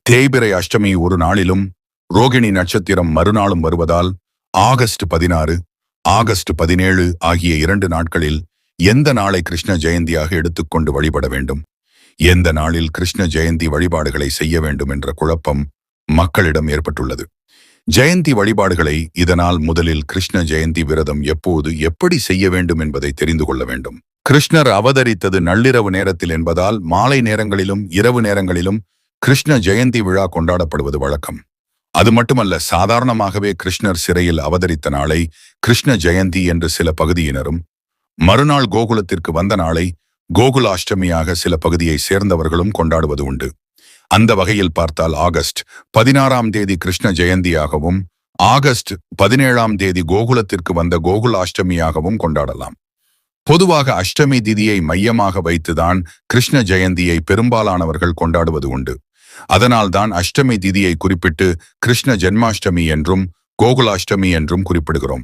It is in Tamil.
தேய்பிறை அஷ்டமி ஒரு நாளிலும் ரோகிணி நட்சத்திரம் மறுநாளும் வருவதால் ஆகஸ்ட் 16, ஆகஸ்ட் 17 ஆகிய 2 நாட்களில் எந்த நாளை கிருஷ்ண ஜெயந்தியாக எடுத்துக்கொண்டு வழிபட வேண்டும், எந்த நாளில் கிருஷ்ண ஜெயந்தி வழிபாடுகளை செய்ய வேண்டும் என்ற குழப்பம் மக்களிடம் ஏற்பட்டுள்ளது. ஜெயந்தி வழிபாடுகளை இதனால் முதலில் கிருஷ்ண ஜெயந்தி விரதம் எப்போது எப்படி செய்ய வேண்டும் என்பதை தெரிந்து கொள்ள வேண்டும். கிருஷ்ணர் அவதரித்தது நள்ளிரவு நேரத்தில் என்பதால் மாலை நேரங்களிலும் இரவு நேரங்களிலும் கிருஷ்ண ஜெயந்தி விழா கொண்டாடப்படுவது வழக்கம். அது மட்டுமல்ல, சாதாரணமாகவே கிருஷ்ணர் சிறையில் அவதரித்த நாளை கிருஷ்ண ஜெயந்தி என்று சில பகுதியினரும், மறுநாள் கோகுலத்திற்கு வந்த நாளை கோகுலாஷ்டமியாக சில பகுதியை சேர்ந்தவர்களும் கொண்டாடுவது உண்டு. அந்த வகையில் பார்த்தால் ஆகஸ்ட் 16ஆம் தேதி கிருஷ்ண ஜெயந்தியாகவும் ஆகஸ்ட் 17ஆம் தேதி கோகுலத்திற்கு வந்த கோகுலாஷ்டமியாகவும் கொண்டாடலாம். பொதுவாக அஷ்டமி திதியை மையமாக வைத்துதான் கிருஷ்ண ஜெயந்தியை பெரும்பாலானவர்கள் கொண்டாடுவது உண்டு. அதனால்தான் அஷ்டமி திதியை குறிப்பிட்டு கிருஷ்ண ஜென்மாஷ்டமி என்றும் கோகுலாஷ்டமி என்றும் குறிப்பிடுகிறோம்.